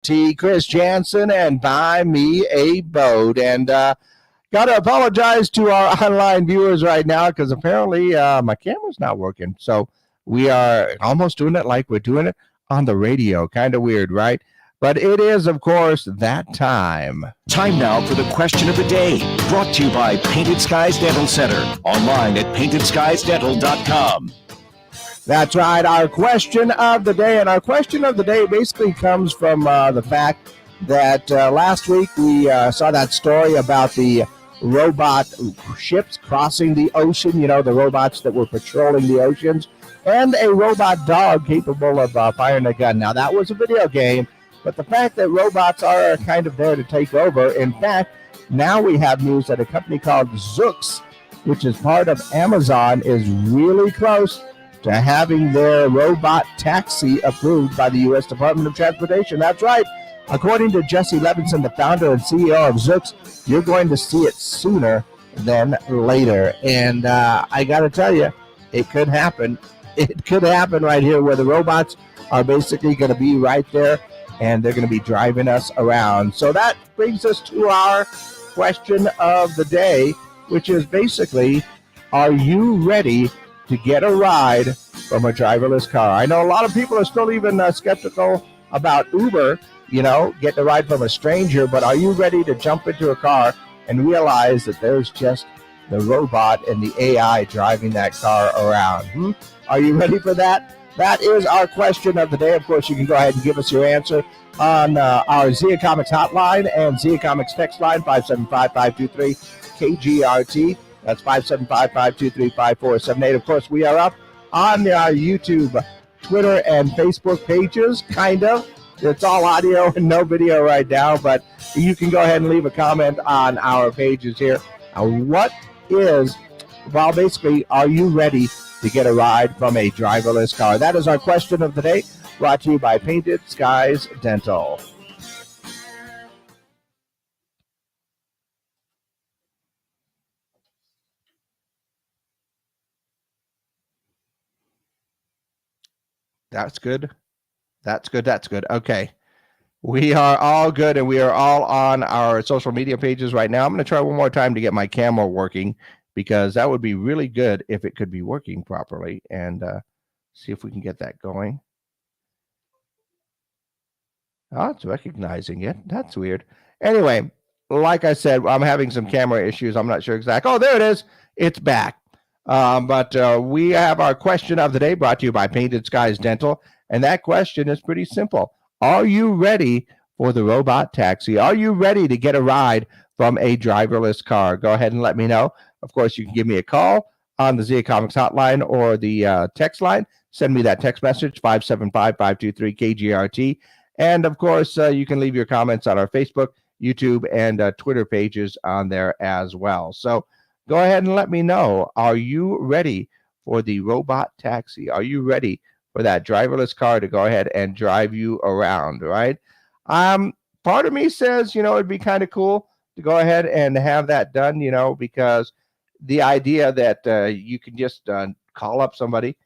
T. Chris Jansen, and Buy Me a Boat. And got to apologize to our online viewers right now because apparently my camera's not working. So we are almost doing it like we're doing it on the radio. Kind of weird, right? But it is, of course, that time. Time now for the question of the day, brought to you by Painted Skies Dental Center, online at paintedskiesdental.com. That's right, our question of the day. And our question of the day basically comes from the fact that last week we saw that story about the robot ships crossing the ocean, you know, the robots that were patrolling the oceans, and a robot dog capable of firing a gun. Now, that was a video game. But the fact that robots are kind of there to take over, in fact, now we have news that a company called Zoox, which is part of Amazon, is really close to having their robot taxi approved by the U.S. Department of Transportation. That's right. According to Jesse Levinson, the founder and CEO of Zoox, you're going to see it sooner than later. And I got to tell you, it could happen. It could happen right here where the robots are basically going to be right there and they're going to be driving us around. So that brings us to our question of the day, which is basically, are you ready to get a ride from a driverless car? I know a lot of people are still even skeptical about Uber, you know, getting a ride from a stranger, but are you ready to jump into a car and realize that there's just the robot and the AI driving that car around? Are you ready for that? That is our question of the day. Of course, you can go ahead and give us your answer on our Zia Comics hotline and Zia Comics text line, 575-523-KGRT. That's 575-523-5478. Of course, we are up on our YouTube, Twitter, and Facebook pages, kind of. It's all audio and no video right now, but you can go ahead and leave a comment on our pages here. Basically, are you ready to get a ride from a driverless car? That is our question of the day, brought to you by Painted Skies Dental. That's good. Okay. We are all good, and we are all on our social media pages right now. I'm going to try one more time to get my camera working, because that would be really good if it could be working properly, and see if we can get that going. Oh, it's recognizing it. That's weird. Anyway, like I said, I'm having some camera issues. I'm not sure exactly. Oh, there it is. It's back. But we have our question of the day, brought to you by Painted Skies Dental. And that question is pretty simple. Are you ready for the robot taxi? Are you ready to get a ride from a driverless car? Go ahead and let me know. Of course, you can give me a call on the Zia Comics hotline or the text line. Send me that text message, 575-523-KGRT. And, of course, you can leave your comments on our Facebook, YouTube, and Twitter pages on there as well. So go ahead and let me know. Are you ready for the robot taxi? Are you ready for that driverless car to go ahead and drive you around, right? Part of me says, it'd be kind of cool to go ahead and have that done, because the idea that you can just call up somebody,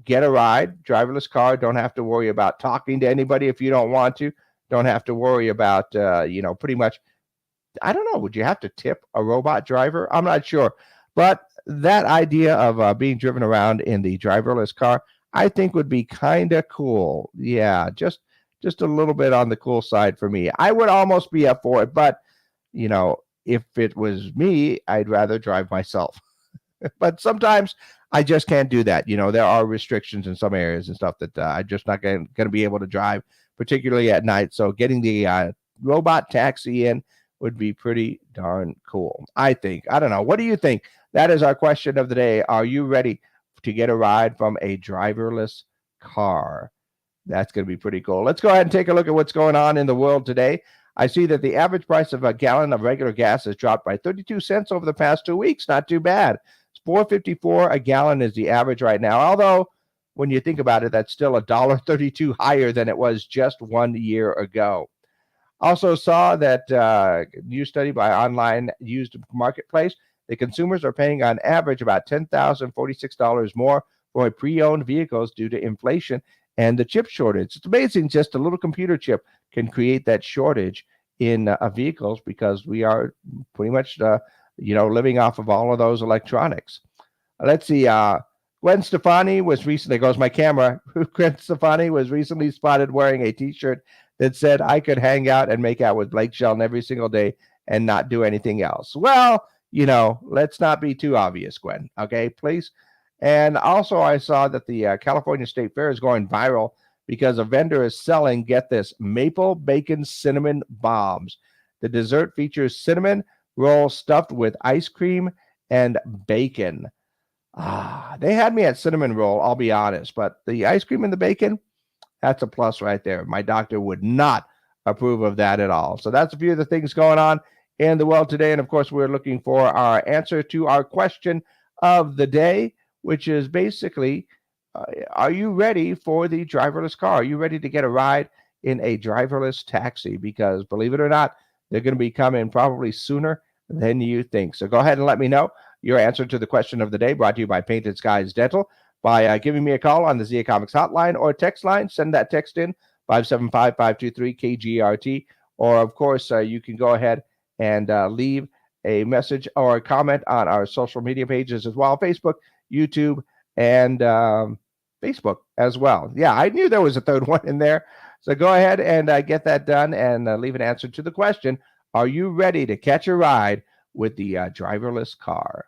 get a ride, driverless car, don't have to worry about talking to anybody if you don't want to, don't have to worry about, pretty much, I don't know, would you have to tip a robot driver? I'm not sure. But that idea of being driven around in the driverless car, I think would be kind of cool. Yeah, just a little bit on the cool side for me. I would almost be up for it, but, if it was me, I'd rather drive myself. But sometimes I just can't do that. There are restrictions in some areas and stuff that I'm just not going to be able to drive, particularly at night. So getting the robot taxi in would be pretty darn cool, I think. I don't know. What do you think? That is our question of the day. Are you ready to get a ride from a driverless car? That's going to be pretty cool. Let's go ahead and take a look at what's going on in the world today. I see that the average price of a gallon of regular gas has dropped by 32 cents over the past 2 weeks. Not too bad. It's $4.54 a gallon is the average right now. Although, when you think about it, that's still $1.32 higher than it was just 1 year ago. Also saw that new study by Online Used Marketplace, the consumers are paying on average about $10,046 more for pre-owned vehicles due to inflation and the chip shortage. It's amazing just a little computer chip can create that shortage in vehicles because we are pretty much, living off of all of those electronics. Let's see. Gwen Stefani was recently, goes my camera. Gwen Stefani was recently spotted wearing a t shirt that said, I could hang out and make out with Blake Shelton every single day and not do anything else. Well, let's not be too obvious, Gwen. Okay, please. And also, I saw that the California State Fair is going viral because a vendor is selling, get this, maple bacon cinnamon bombs. The dessert features cinnamon rolls stuffed with ice cream and bacon. They had me at cinnamon roll, I'll be honest, but the ice cream and the bacon, that's a plus right there. My doctor would not approve of that at all. So that's a few of the things going on in the world today. And of course, we're looking for our answer to our question of the day, which is basically, are you ready for the driverless car? Are you ready to get a ride in a driverless taxi? Because believe it or not, they're going to be coming probably sooner than you think. So go ahead and let me know your answer to the question of the day, brought to you by Painted Skies Dental, by giving me a call on the Zia Comics hotline or text line. Send that text in 575-523-KGRT. Or, of course, you can go ahead and leave a message or a comment on our social media pages as well, Facebook, YouTube, and Facebook as well. Yeah, I knew there was a third one in there. So go ahead and get that done and leave an answer to the question. Are you ready to catch a ride with the driverless car?